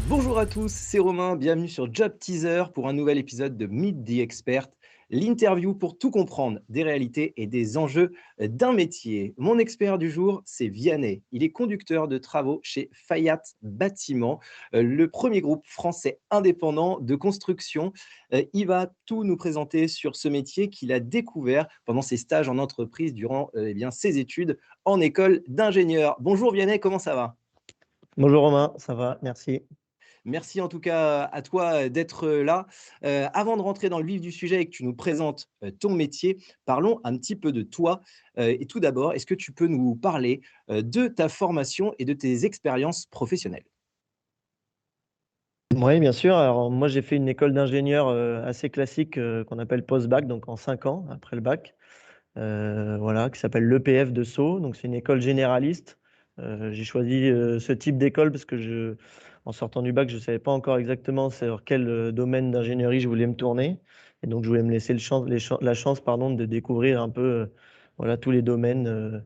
Bonjour à tous, c'est Romain, bienvenue sur Job Teaser pour un nouvel épisode de Meet the Expert, l'interview pour tout comprendre des réalités et des enjeux d'un métier. Mon expert du jour, c'est Vianney. Il est conducteur de travaux chez Fayat Bâtiment, le premier groupe français indépendant de construction. Il va tout nous présenter sur ce métier qu'il a découvert pendant ses stages en entreprise durant ses études en école d'ingénieur. Bonjour Vianney, comment ça va? Bonjour Romain, ça va, merci. Merci en tout cas à toi d'être là. Avant de rentrer dans le vif du sujet et que tu nous présentes ton métier, parlons un petit peu de toi. Et tout d'abord, est-ce que tu peux nous parler de ta formation et de tes expériences professionnelles? Oui, bien sûr. Alors moi, j'ai fait une école d'ingénieur assez classique qu'on appelle post-bac, donc en 5 ans après le bac, voilà, qui s'appelle l'EPF de Sceaux. Donc c'est une école généraliste. J'ai choisi ce type d'école parce que en sortant du bac, je ne savais pas encore exactement sur quel domaine d'ingénierie je voulais me tourner. Et donc je voulais me laisser la chance, pardon, de découvrir un peu voilà, tous les domaines.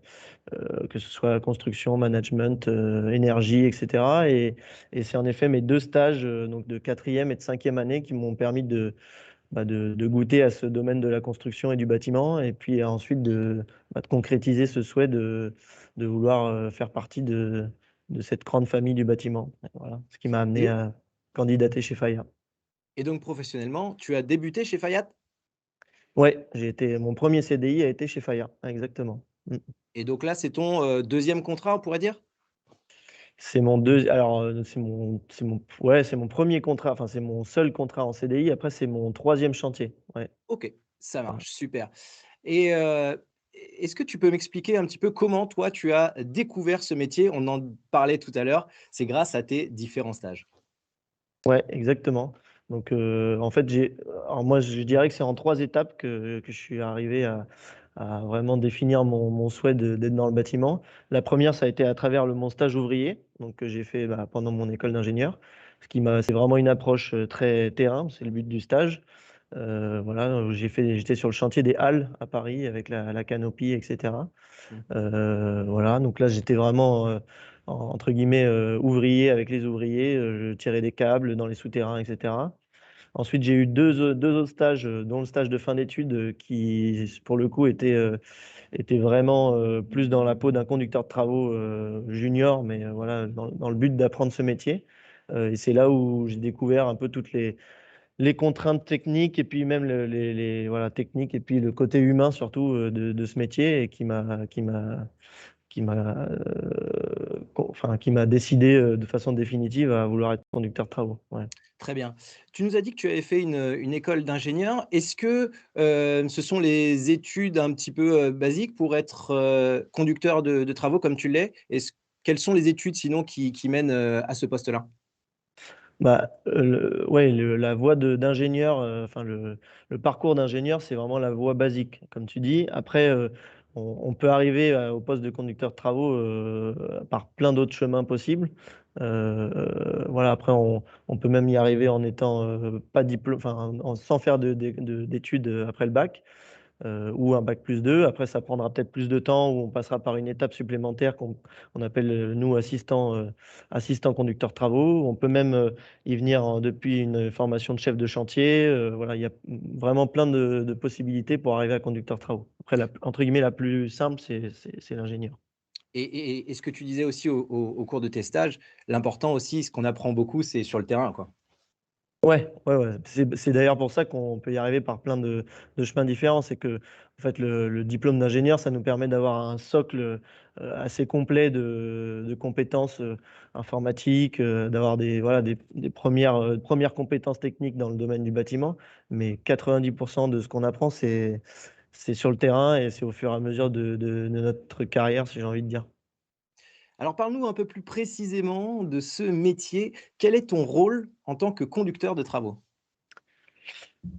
Que ce soit construction, management, énergie, etc. Et c'est en effet mes deux stages donc de quatrième et de cinquième année qui m'ont permis de goûter à ce domaine de la construction et du bâtiment, et puis ensuite de concrétiser ce souhait de vouloir faire partie de cette grande famille du bâtiment. Voilà, ce qui m'a amené Et, à candidater chez Faya. et donc professionnellement, tu as débuté chez Fayat Ouais, mon premier CDI a été chez Faya, exactement. Mm. et donc là, c'est ton deuxième contrat, on pourrait dire? C'est mon premier contrat, enfin, c'est mon seul contrat en CDI. Après, c'est mon troisième chantier. Ouais, Ok, ça voilà. marche, super. Et est-ce que tu peux m'expliquer un petit peu comment toi, tu as découvert ce métier? On en parlait tout à l'heure, c'est grâce à tes différents stages. Ouais, exactement. Donc, en fait, alors moi, je dirais que c'est en 3 étapes que je suis arrivé à vraiment définir mon souhait d'être dans le bâtiment. La première, ça a été à travers mon stage ouvrier, donc que j'ai fait, pendant mon école d'ingénieur. C'est vraiment une approche, très terrain, c'est le but du stage. Voilà, j'étais sur le chantier des Halles à Paris avec la canopie, et cetera. Mmh. Voilà, donc là, j'étais vraiment, entre guillemets, ouvrier avec les ouvriers, je tirais des câbles dans les souterrains, et cetera. Ensuite, j'ai eu 2 autres stages, dont le stage de fin d'études, qui, pour le coup, était vraiment, plus dans la peau d'un conducteur de travaux, junior, mais voilà, dans le but d'apprendre ce métier. Et c'est là où j'ai découvert un peu toutes les contraintes techniques, et puis même voilà, techniques, et puis le côté humain surtout, de ce métier, et qui m'a décidé, de façon définitive à vouloir être conducteur de travaux, ouais. Très bien. Tu nous as dit que tu avais fait une école d'ingénieur. Est-ce que, ce sont les études un petit peu, basiques pour être, conducteur de travaux comme tu l'es? Quelles sont les études sinon qui mènent, à ce poste-là? La voie d'ingénieur, enfin le parcours d'ingénieur, c'est vraiment la voie basique, comme tu dis. Après, on peut arriver au poste de conducteur de travaux par plein d'autres chemins possibles. Voilà, après, on peut même y arriver en étant pas diplôme, enfin, sans faire d'études après le bac, ou un bac plus 2. Après, ça prendra peut-être plus de temps, où on passera par une étape supplémentaire qu'on appelle, nous, assistant conducteur travaux. On peut même y venir depuis une formation de chef de chantier. Voilà, il y a vraiment plein de possibilités pour arriver à conducteur travaux. Après, entre guillemets, la plus simple, c'est l'ingénieur. Et ce que tu disais aussi au cours de tes stages, l'important aussi, ce qu'on apprend beaucoup, c'est sur le terrain, quoi. Ouais, ouais, ouais. C'est d'ailleurs pour ça qu'on peut y arriver par plein de chemins différents. C'est que, en fait, le diplôme d'ingénieur, ça nous permet d'avoir un socle assez complet de compétences informatiques, d'avoir voilà, des premières compétences techniques dans le domaine du bâtiment. Mais 90% de ce qu'on apprend, c'est sur le terrain, et c'est au fur et à mesure de notre carrière, si j'ai envie de dire. Alors parle-nous un peu plus précisément de ce métier. Quel est ton rôle en tant que conducteur de travaux?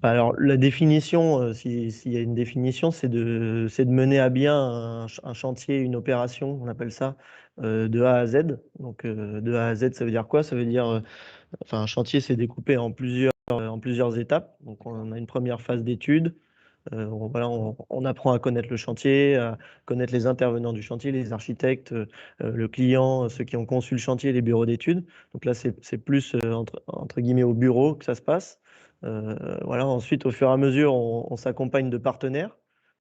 Alors, la définition, s'il y a une définition, c'est de mener à bien un chantier, une opération, on appelle ça, de A à Z. Donc, de A à Z, ça veut dire quoi? Ça veut dire, enfin, un chantier, c'est découpé en plusieurs étapes. Donc, on a une première phase d'étude, Voilà, on apprend à connaître le chantier, à connaître les intervenants du chantier, les architectes, le client, ceux qui ont conçu le chantier, les bureaux d'études. Donc là, c'est plus entre guillemets au bureau que ça se passe. Voilà. Ensuite, au fur et à mesure, on s'accompagne de partenaires.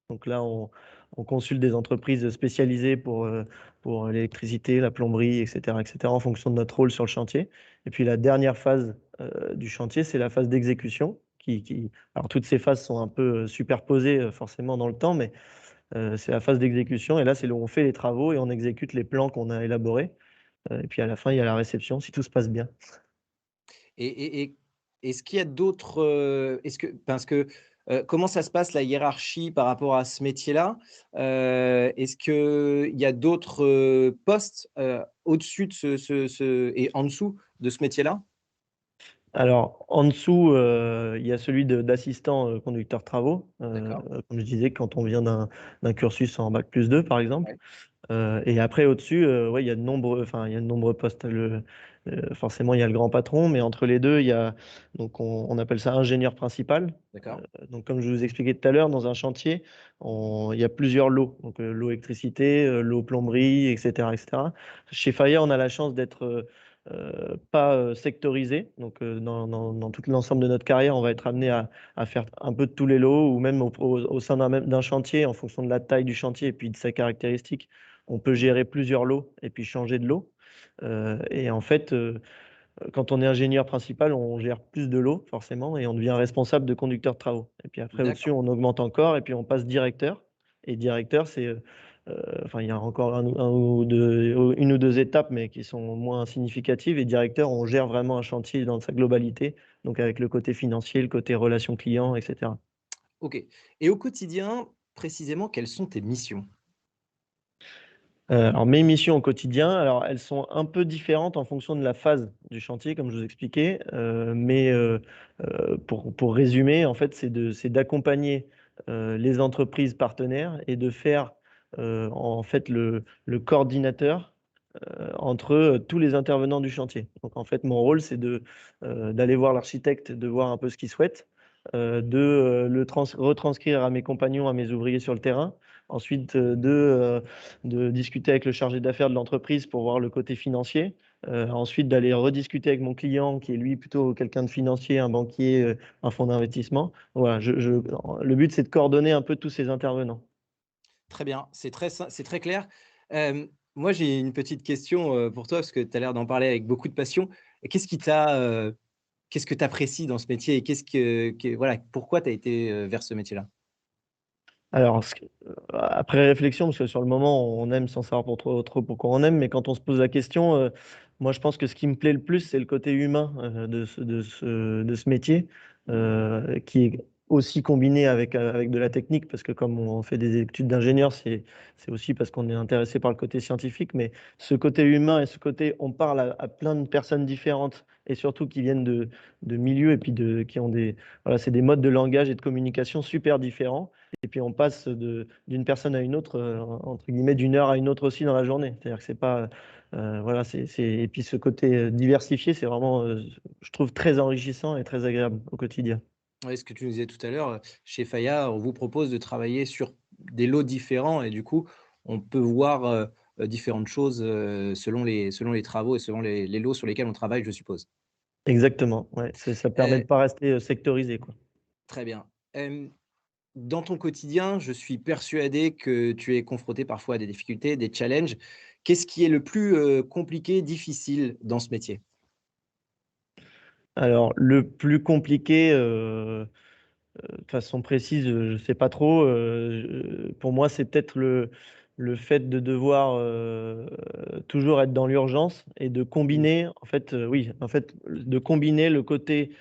Donc là, on consulte des entreprises spécialisées pour l'électricité, la plomberie, etc., en fonction de notre rôle sur le chantier. Et puis la dernière phase du chantier, c'est la phase d'exécution. Alors toutes ces phases sont un peu superposées forcément dans le temps, mais c'est la phase d'exécution. Et là, c'est là où on fait les travaux et on exécute les plans qu'on a élaborés. Et puis à la fin, il y a la réception, si tout se passe bien. Et est-ce qu'il y a d'autres, est-ce que parce que, comment ça se passe la hiérarchie par rapport à ce métier-là? Est-ce qu'il y a d'autres, postes, au-dessus de ce et en dessous de ce métier-là? Alors, en dessous, il y a celui d'assistant conducteur travaux. D'accord, Comme je disais, quand on vient d'un cursus en bac+2, par exemple. ouais, Et après, au-dessus, ouais, il y a il y a de nombreux postes. Forcément, il y a le grand patron, mais entre les deux, il y a, donc on appelle ça ingénieur principal. d'accord, Donc, comme je vous expliquais tout à l'heure, dans un chantier, il y a plusieurs lots. Donc, l'eau électricité, l'eau plomberie, etc., etc. Chez Faya, on a la chance d'être pas sectorisé. Donc, dans tout l'ensemble de notre carrière, on va être amené à faire un peu de tous les lots, ou même au sein d'un chantier, en fonction de la taille du chantier et puis de ses caractéristiques, on peut gérer plusieurs lots et puis changer de lot. Et en fait, quand on est ingénieur principal, on gère plus de lots forcément et on devient responsable de conducteur de travaux. Et puis après, au-dessus, d'accord. on augmente encore et puis on passe directeur. Et directeur, enfin, il y a encore une ou deux étapes, mais qui sont moins significatives. Et directeur, on gère vraiment un chantier dans sa globalité, donc avec le côté financier, le côté relations clients, etc. OK, et au quotidien, précisément, quelles sont tes missions? Alors mes missions au quotidien, alors elles sont un peu différentes en fonction de la phase du chantier, comme je vous expliquais, pour résumer, en fait, c'est d'accompagner les entreprises partenaires et de faire en fait le coordinateur entre tous les intervenants du chantier. Donc en fait, mon rôle, c'est d'aller voir l'architecte, de voir un peu ce qu'il souhaite, retranscrire à mes compagnons, à mes ouvriers sur le terrain. Ensuite, de discuter avec le chargé d'affaires de l'entreprise pour voir le côté financier. Ensuite, d'aller rediscuter avec mon client, qui est lui plutôt quelqu'un de financier, un banquier, un fonds d'investissement. Voilà, le but, c'est de coordonner un peu tous ces intervenants. Très bien, c'est très clair. Moi, j'ai une petite question, pour toi, parce que tu as l'air d'en parler avec beaucoup de passion. Qu'est-ce que tu apprécies dans ce métier et voilà, pourquoi tu as été, vers ce métier-là? Alors, après réflexion, parce que sur le moment, on aime sans savoir trop pourquoi on aime, mais quand on se pose la question, moi, je pense que ce qui me plaît le plus, c'est le côté humain de ce métier, qui est aussi combiné avec de la technique, parce que comme on fait des études d'ingénieur, c'est aussi parce qu'on est intéressé par le côté scientifique, mais ce côté humain et ce côté, on parle à plein de personnes différentes, et surtout qui viennent de milieux, et puis qui ont voilà, c'est des modes de langage et de communication super différents. Et puis on passe d'une personne à une autre, entre guillemets, d'une heure à une autre aussi dans la journée. C'est-à-dire que c'est pas, voilà, et puis ce côté diversifié, c'est vraiment, je trouve, très enrichissant et très agréable au quotidien. Ouais, ce que tu nous disais tout à l'heure, chez Faya, on vous propose de travailler sur des lots différents et du coup, on peut voir, différentes choses, selon les travaux et selon les lots sur lesquels on travaille, je suppose. Exactement, ouais, ça permet de Heu, pas rester sectorisé, quoi. Très bien. Dans ton quotidien, je suis persuadé que tu es confronté parfois à des difficultés, des challenges. Qu'est-ce qui est le plus, compliqué, difficile dans ce métier? Alors, le plus compliqué, de façon précise, je sais pas trop, pour moi, c'est peut-être le fait de devoir, toujours être dans l'urgence et de Mmh. combiner, en fait, oui, en fait, de combiner le côté,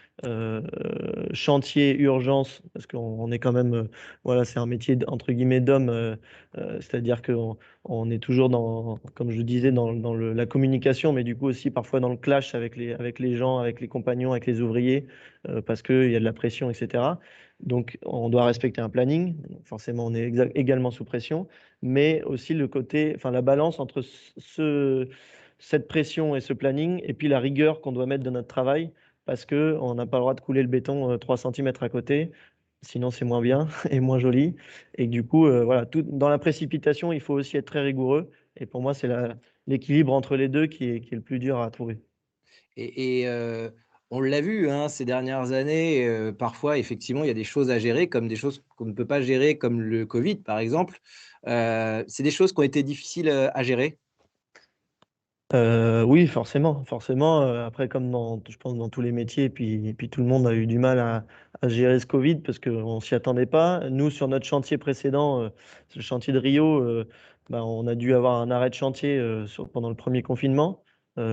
chantier, urgence, parce qu'on est quand même, voilà, c'est un métier entre guillemets «d'homme», c'est-à-dire qu'on est toujours dans, comme je disais, dans la communication, mais du coup aussi parfois dans le clash avec les gens, avec les compagnons, avec les ouvriers, parce qu'il y a de la pression, et cetera. Donc, on doit respecter un planning. Forcément, on est également sous pression, mais aussi le côté, enfin, la balance entre cette pression et ce planning, et puis la rigueur qu'on doit mettre dans notre travail, parce qu'on n'a pas le droit de couler le béton 3 cm à côté. sinon c'est moins bien et moins joli. Et du coup, voilà, dans la précipitation, il faut aussi être très rigoureux. Et pour moi, c'est l'équilibre entre les deux qui est le plus dur à trouver. Et on l'a vu, hein, ces dernières années, parfois effectivement, il y a des choses à gérer comme des choses qu'on ne peut pas gérer, comme le covid, par exemple. C'est des choses qui ont été difficiles, à gérer? Oui, forcément, forcément. Après, comme je pense dans tous les métiers, et puis tout le monde a eu du mal à gérer ce Covid parce qu'on s'y attendait pas. Nous, sur notre chantier précédent, le chantier de Rio, bah, on a dû avoir un arrêt de chantier pendant le premier confinement,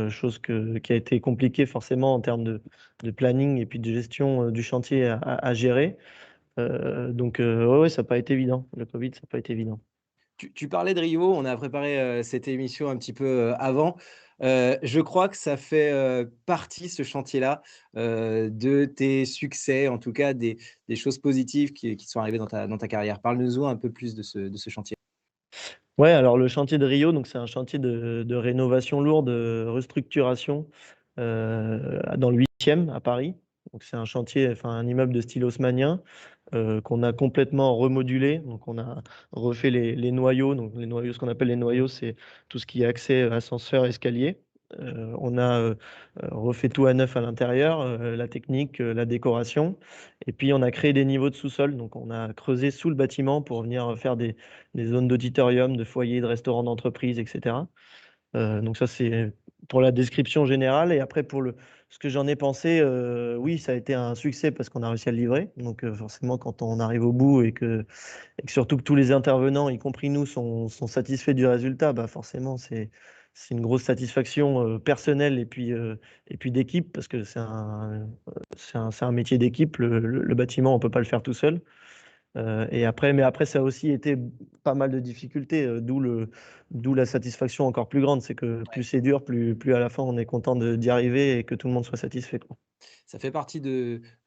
chose qui a été compliquée forcément en termes de planning et puis de gestion du chantier à gérer. Donc, ouais, ouais, ça n'a pas été évident. Le Covid, ça n'a pas été évident. Tu parlais de Rio, on a préparé, cette émission un petit peu, avant. Je crois que ça fait, partie ce chantier-là, de tes succès, en tout cas des choses positives qui sont arrivées dans ta carrière. Parle-nous-en un peu plus de ce chantier. Ouais, alors le chantier de Rio, donc c'est un chantier de rénovation lourde, de restructuration dans le 8e à Paris. Donc c'est un chantier, enfin un immeuble de style haussmannien qu'on a complètement remodulé. Donc on a refait les noyaux. Donc les noyaux, ce qu'on appelle les noyaux, c'est tout ce qui est accès, ascenseur, escalier. On a refait tout à neuf à l'intérieur, la technique, la décoration. Et puis on a créé des niveaux de sous-sol. Donc on a creusé sous le bâtiment pour venir faire des zones d'auditorium, de foyers, de restaurants d'entreprise, etc. Donc ça, c'est pour la description générale. Et après, ce que j'en ai pensé, oui, ça a été un succès parce qu'on a réussi à le livrer. Donc forcément, quand on arrive au bout et que surtout que tous les intervenants, y compris nous, sont satisfaits du résultat, bah forcément, c'est une grosse satisfaction personnelle et puis d'équipe parce que c'est un métier d'équipe. Le bâtiment, on peut pas le faire tout seul. Mais après, ça a aussi été pas mal de difficultés, d'où la satisfaction encore plus grande. C'est que plus c'est dur, plus à la fin on est content d'y arriver et que tout le monde soit satisfait, quoi. Ça fait partie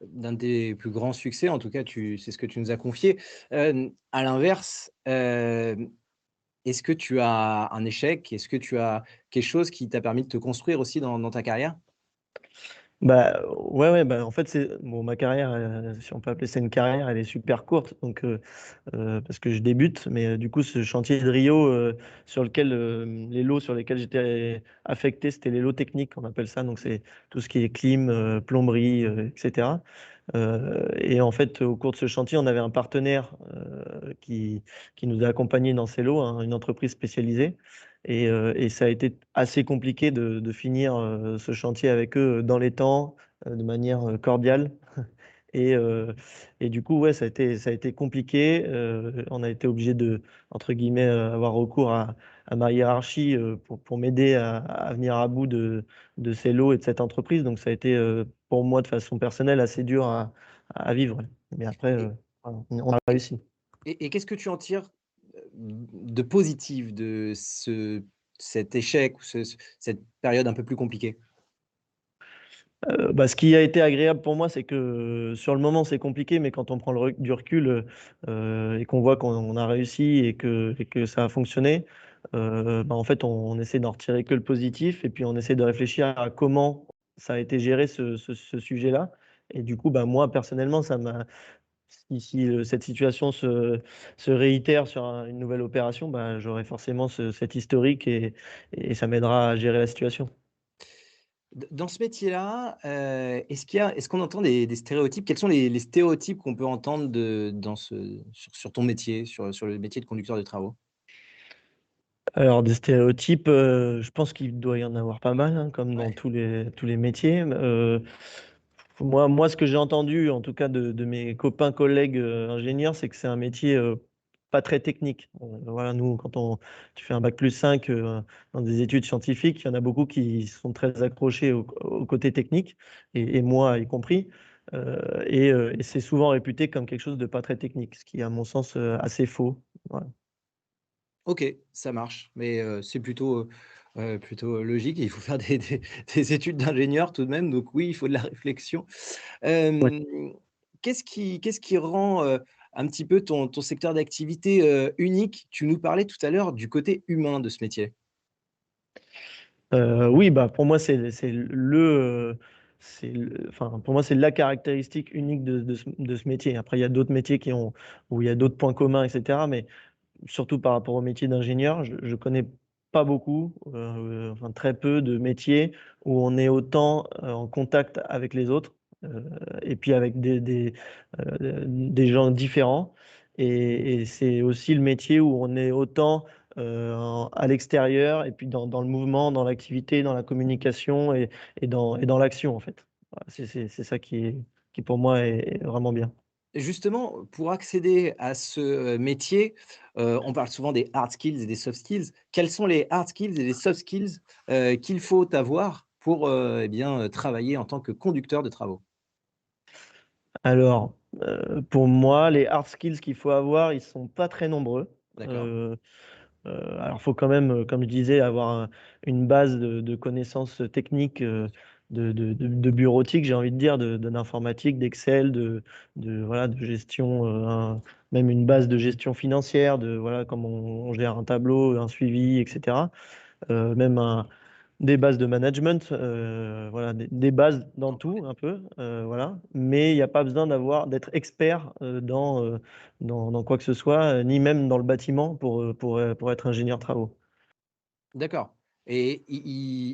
d'un des plus grands succès, en tout cas, c'est ce que tu nous as confié. À l'inverse, est-ce que tu as un échec? Est-ce que tu as quelque chose qui t'a permis de te construire aussi dans ta carrière? Bah, ouais, ouais, bah, en fait, bon, ma carrière, si on peut appeler ça une carrière, elle est super courte, donc parce que je débute. Mais du coup, ce chantier de Rio, sur lequel les lots sur lesquels j'étais affecté, c'était les lots techniques, on appelle ça. Donc c'est tout ce qui est clim, plomberie, etc. Et en fait, au cours de ce chantier, on avait un partenaire qui nous a accompagnés dans ces lots, hein, une entreprise spécialisée. Et ça a été assez compliqué de finir ce chantier avec eux dans les temps, de manière cordiale. Et, euh, et du coup, ouais, ça a été compliqué. On a été obligé entre guillemets, avoir recours à ma hiérarchie pour m'aider à venir à bout de ces lots et de cette entreprise. Donc, ça a été pour moi, de façon personnelle, assez dur à vivre. Ouais. Mais après, Et voilà, on a réussi. et qu'est-ce que tu en tires, de positif de cet échec ou cette période un peu plus compliquée? Bah, ce qui a été agréable pour moi, c'est que sur le moment, c'est compliqué, mais quand on prend du recul et qu'on voit qu'on a réussi et que ça a fonctionné, bah, en fait, on essaie d'en retirer que le positif et puis on essaie de réfléchir à comment ça a été géré ce sujet-là. Et du coup, bah, moi, personnellement, si cette situation se réitère sur une nouvelle opération, bah, j'aurai forcément cet historique et ça m'aidera à gérer la situation. Dans ce métier-là, est-ce qu'on entend des stéréotypes? Quels sont les stéréotypes qu'on peut entendre sur ton métier, sur le métier de conducteur de travaux? Alors des stéréotypes, je pense qu'il doit y en avoir pas mal, hein, comme dans Ouais. tous les métiers. Moi, ce que j'ai entendu, en tout cas de mes copains, collègues, ingénieurs, c'est que c'est un métier, pas très technique. Voilà, nous, tu fais un bac+5 dans des études scientifiques, il y en a beaucoup qui sont très accrochés au côté technique et moi y compris. Et c'est souvent réputé comme quelque chose de pas très technique, ce qui est à mon sens, assez faux. Voilà. OK, ça marche, mais c'est plutôt logique. Il faut faire des études d'ingénieur tout de même, donc oui, il faut de la réflexion. Ouais. Hem, qu'est-ce qui rend, un petit peu ton secteur d'activité, unique? Tu nous parlais tout à l'heure du côté humain de ce métier. Oui, bah, pour moi, c'est pour moi, c'est la caractéristique unique de ce métier. Après, il y a d'autres métiers où il y a d'autres points communs, etc. Mais surtout par rapport au métier d'ingénieur, je ne connais pas beaucoup, enfin très peu de métiers où on est autant en contact avec les autres euh, et puis avec des gens différents. Et c'est aussi le métier où on est autant à l'extérieur et puis dans le mouvement, dans l'activité, dans la communication et dans l'action en fait. Voilà, c'est ça qui pour moi est vraiment bien. Justement, pour accéder à ce métier, on parle souvent des hard skills et des soft skills. Quels sont les hard skills et les soft skills, qu'il faut avoir pour, eh bien, travailler en tant que conducteur de travaux? Alors, pour moi, les hard skills qu'il faut avoir, ils sont pas très nombreux. D'accord. Heu alors, il faut quand même, comme je disais, avoir une base de connaissances techniques, de bureautique, j'ai envie de dire, d'informatique, d'Excel, voilà, de gestion, même une base de gestion financière, voilà, comment on gère un tableau, un suivi, et cetera. Même des bases de management, voilà, des bases dans tout un peu, voilà. Mais il n'y a pas besoin d'être expert dans quoi que ce soit, ni même dans le bâtiment pour être ingénieur travaux. D'accord, et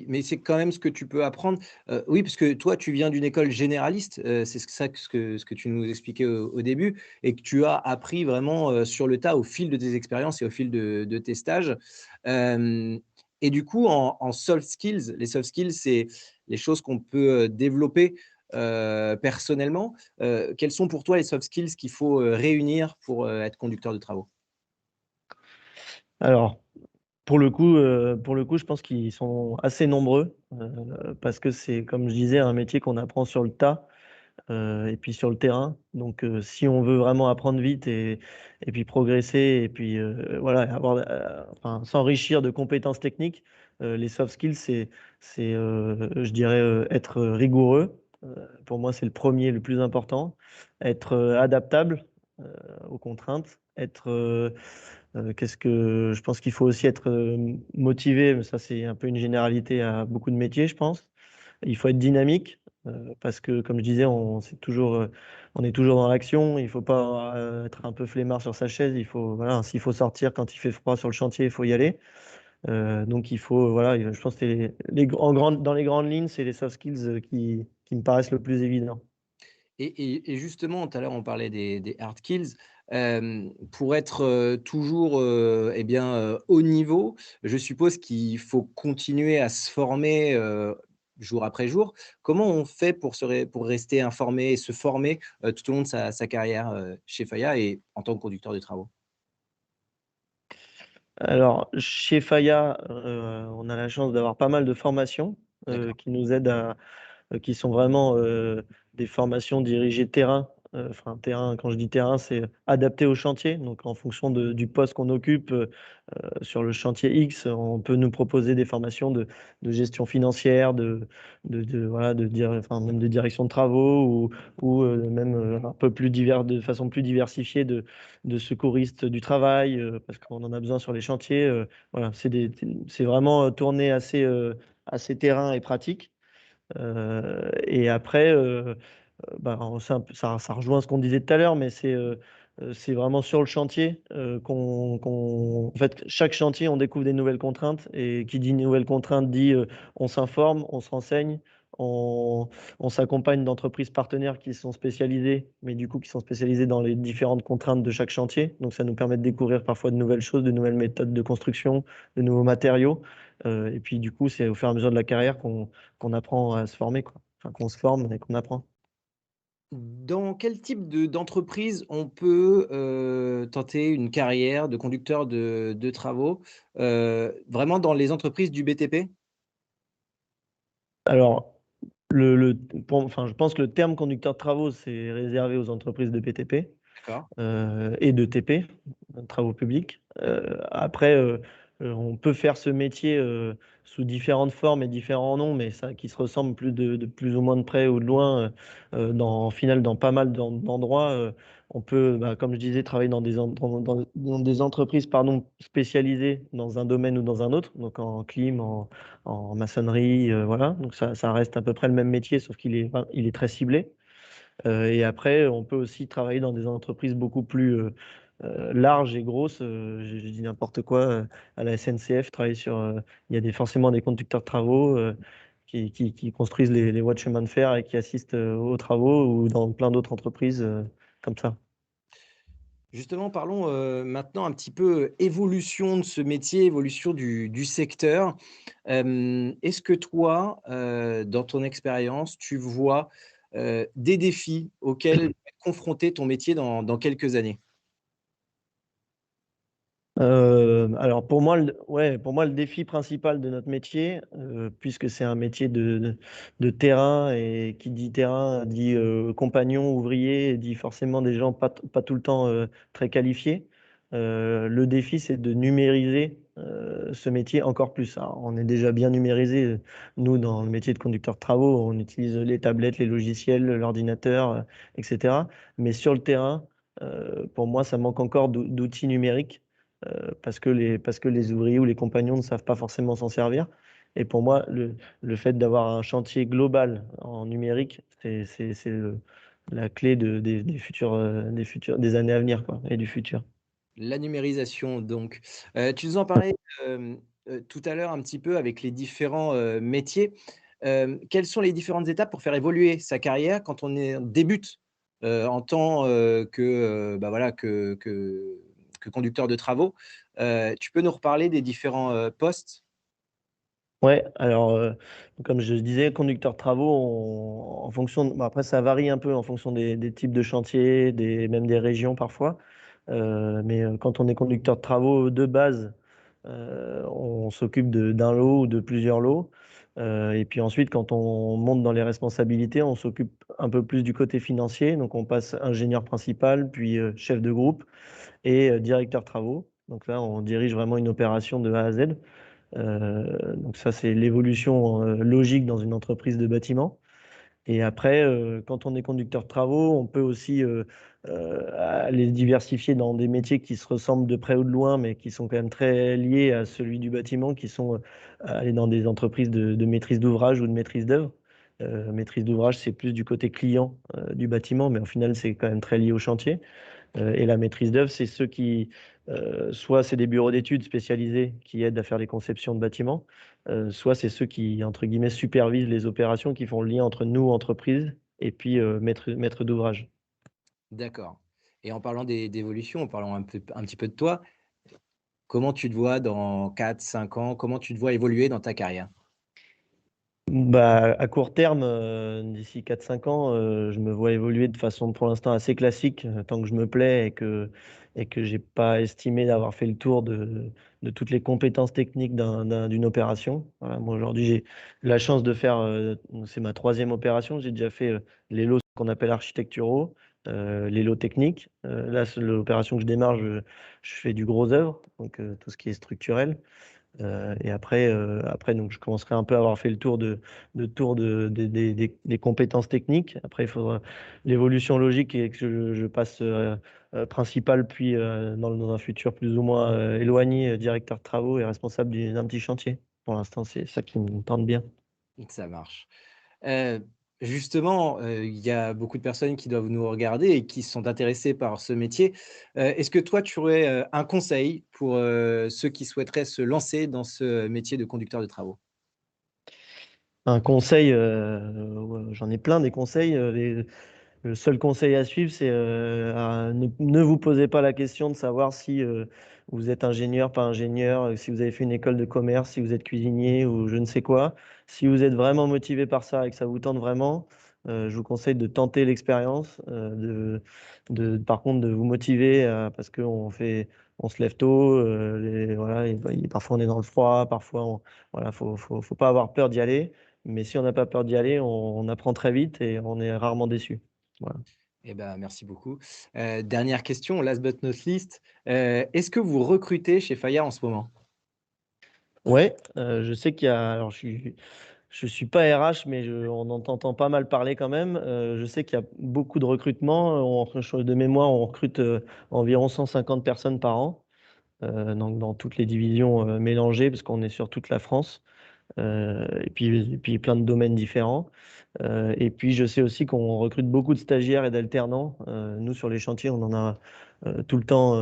mais c'est quand même ce que tu peux apprendre, oui, parce que toi, tu viens d'une école généraliste, c'est ce que tu nous expliquais au début, et que tu as appris vraiment, sur le tas au fil de tes expériences et au fil de tes stages. Hem Et du coup, en soft skills, les soft skills, c'est les choses qu'on peut, développer, personnellement. Quels sont pour toi les soft skills qu'il faut, réunir pour, être conducteur de travaux? Alors, pour le coup, je pense qu'ils sont assez nombreux, parce que c'est, comme je disais, un métier qu'on apprend sur le tas. Et puis sur le terrain. Donc, si on veut vraiment apprendre vite et puis progresser et puis voilà, enfin, s'enrichir de compétences techniques, les soft skills, je dirais, être rigoureux. Pour moi, c'est le premier, le plus important. Être adaptable aux contraintes. Qu'est-ce que je pense qu'il faut aussi être motivé, mais ça, c'est un peu une généralité à beaucoup de métiers, je pense. Il faut être dynamique, parce que comme je disais, on est toujours dans l'action. Il ne faut pas, être un peu flemmard sur sa chaise. Voilà, s'il faut sortir quand il fait froid sur le chantier, il faut y aller. Donc il faut, voilà, je pense que c'est dans les grandes lignes, c'est les soft skills, qui me paraissent le plus évidents. Et justement, tout à l'heure, on parlait des hard skills. Pour être, toujours, eh bien, haut niveau, je suppose qu'il faut continuer à se former, jour après jour. Comment on fait pour rester informé et se former, tout au long de sa carrière, chez Faya et en tant que conducteur de travaux? Alors chez Faya, on a la chance d'avoir pas mal de formations, D'accord. qui nous aident qui sont vraiment, des formations dirigées terrain. Enfin terrain, quand je dis terrain, c'est adapté au chantier. Donc en fonction du poste qu'on occupe, sur le chantier X, on peut nous proposer des formations de gestion financière, voilà, enfin même de direction de travaux ou même, un peu plus de façon plus diversifiée de secouristes du travail, parce qu'on en a besoin sur les chantiers, voilà, c'est vraiment, tourné assez terrain et pratique. Et après, bah, c'est un peu ça rejoint ce qu'on disait tout à l'heure, mais c'est vraiment sur le chantier, en fait, chaque chantier, on découvre des nouvelles contraintes et qui dit nouvelles contraintes dit, on s'informe, on se renseigne, on on s'accompagne d'entreprises partenaires qui sont spécialisées, mais du coup, qui sont spécialisées dans les différentes contraintes de chaque chantier. Donc ça nous permet de découvrir parfois de nouvelles choses, de nouvelles méthodes de construction, de nouveaux matériaux, et puis du coup, c'est au fur et à mesure de la carrière qu'on apprend à se former, quoi. Enfin, qu'on se forme et qu'on apprend. Dans quel type d'entreprise on peut, tenter une carrière de conducteur de travaux? Vraiment dans les entreprises du BTP? Alors, enfin, je pense que le terme conducteur de travaux, c'est réservé aux entreprises de BTP, D'accord. et de TP, travaux publics. Après, On peut faire ce métier sous différentes formes et différents noms, mais ça, qui se ressemblent de plus ou moins de près ou de loin, au final, dans pas mal d'endroits. On peut, bah, comme je disais, travailler dans des entreprises pardon, spécialisées dans un domaine ou dans un autre, donc en clim, en maçonnerie, voilà. Donc ça reste à peu près le même métier, sauf il est très ciblé. Et après, on peut aussi travailler dans des entreprises beaucoup plus larges et grosses. Je dis n'importe quoi. À la SNCF, travailler il y a forcément des conducteurs de travaux qui construisent les voies de chemin de fer et qui assistent aux travaux ou dans plein d'autres entreprises comme ça. Justement, parlons maintenant un petit peu évolution de ce métier, évolution du secteur. Est-ce que toi, dans ton expérience, tu vois des défis auxquels va être confronté ton métier dans quelques années? Alors pour moi, le défi principal de notre métier, puisque c'est un métier de terrain et qui dit terrain dit compagnon, ouvrier, dit forcément des gens pas tout le temps très qualifiés. Le défi, c'est de numériser ce métier encore plus. Alors, on est déjà bien numérisé, nous, dans le métier de conducteur de travaux, on utilise les tablettes, les logiciels, l'ordinateur, etc. Mais sur le terrain, pour moi, ça manque encore d'outils numériques parce que les ouvriers ou les compagnons ne savent pas forcément s'en servir. Et pour moi, le fait d'avoir un chantier global en numérique, la clé des années à venir, quoi, et du futur. La numérisation donc. Tu nous en parlais, tout à l'heure un petit peu avec les différents, métiers. Quelles sont les différentes étapes pour faire évoluer sa carrière quand débute, en tant, bah, voilà, que conducteur de travaux? Tu peux nous reparler des différents, postes? Ouais, alors, comme je disais, conducteur de travaux, en fonction, bon, après, ça varie un peu en fonction des types de chantiers, même des régions parfois. Mais quand on est conducteur de travaux de base, on s'occupe d'un lot ou de plusieurs lots. Et puis ensuite, quand on monte dans les responsabilités, on s'occupe un peu plus du côté financier. Donc, on passe ingénieur principal, puis chef de groupe et directeur de travaux. Donc là, on dirige vraiment une opération de A à Z. Donc ça, c'est l'évolution logique dans une entreprise de bâtiment. Et après, quand on est conducteur de travaux, on peut aussi aller diversifier dans des métiers qui se ressemblent de près ou de loin, mais qui sont quand même très liés à celui du bâtiment, qui sont aller dans des entreprises de maîtrise d'ouvrage ou de maîtrise d'œuvre. Maîtrise d'ouvrage, c'est plus du côté client du bâtiment, mais au final, c'est quand même très lié au chantier. Et la maîtrise d'œuvre, c'est ceux qui, soit c'est des bureaux d'études spécialisés qui aident à faire les conceptions de bâtiments, soit c'est ceux qui, entre guillemets, supervisent les opérations, qui font le lien entre nous, entreprises, et puis maître d'ouvrage. D'accord, et en parlant d'évolution, en parlant un petit peu de toi, comment tu te vois dans 4, 5 ans? Comment tu te vois évoluer dans ta carrière? Bah, à court terme, d'ici 4 5 ans, je me vois évoluer de façon pour l'instant assez classique, tant que je me plais et que j'ai pas estimé d'avoir fait le tour de toutes les compétences techniques d'une opération. Voilà, moi aujourd'hui, j'ai la chance de faire, c'est ma troisième opération. J'ai déjà fait les lots qu'on appelle architecturaux, les lots techniques. Là, c'est l'opération que je démarre, je fais du gros œuvre, donc tout ce qui est structurel. Et après, donc, je commencerai un peu à avoir fait le tour des compétences techniques. Après, il faudra l'évolution logique et que je passe principal, puis dans un futur plus ou moins éloigné, directeur de travaux et responsable d'un petit chantier. Pour l'instant, c'est ça qui me tente bien. Ça marche. Justement, il y a beaucoup de personnes qui doivent nous regarder et qui sont intéressées par ce métier. Est-ce que toi, tu aurais, un conseil pour, ceux qui souhaiteraient se lancer dans ce métier de conducteur de travaux? Un conseil, ouais, j'en ai plein des conseils. Le seul conseil à suivre, c'est ne vous posez pas la question de savoir si vous êtes ingénieur, pas ingénieur, si vous avez fait une école de commerce, si vous êtes cuisinier ou je ne sais quoi. Si vous êtes vraiment motivé par ça et que ça vous tente vraiment, je vous conseille de tenter l'expérience, par contre de vous motiver parce on se lève tôt, voilà, parfois on est dans le froid, voilà, faut pas avoir peur d'y aller. Mais si on n'a pas peur d'y aller, on apprend très vite et on est rarement déçu. Voilà. Eh ben, merci beaucoup. Dernière question, last but not least, est-ce que vous recrutez chez Faya en ce moment? Ouais, je sais qu'il y a, alors je suis pas RH, mais on en entend pas mal parler quand même. Je sais qu'il y a beaucoup de recrutements. De mémoire, on recrute environ 150 personnes par an, donc dans toutes les divisions mélangées, parce qu'on est sur toute la France, et puis plein de domaines différents. Et puis je sais aussi qu'on recrute beaucoup de stagiaires et d'alternants. Nous, sur les chantiers, on en a tout le temps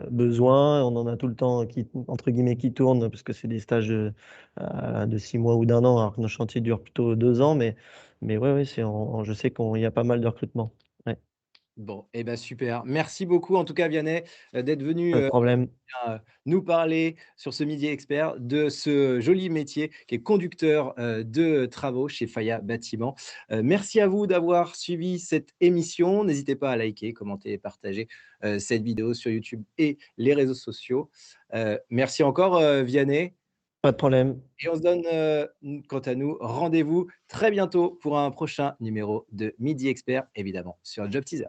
besoin. On en a tout le temps entre guillemets, qui tournent, parce que c'est des stages de 6 mois ou d'1 an, alors que nos chantiers durent plutôt 2 ans. Mais ouais, ouais, je sais qu'il y a pas mal de recrutement. Ouais, Bon, eh ben super. Merci beaucoup en tout cas Vianney, d'être venu, pas de problème. nous parler sur ce Midi Expert de ce joli métier qui est conducteur, de travaux chez Faya Bâtiment. Merci à vous d'avoir suivi cette émission. N'hésitez pas à liker, commenter et partager, cette vidéo sur YouTube et les réseaux sociaux. Merci encore, Vianney, Pas de problème. et on se donne, quant à nous, rendez-vous très bientôt pour un prochain numéro de Midi Expert, évidemment sur Job Teaser.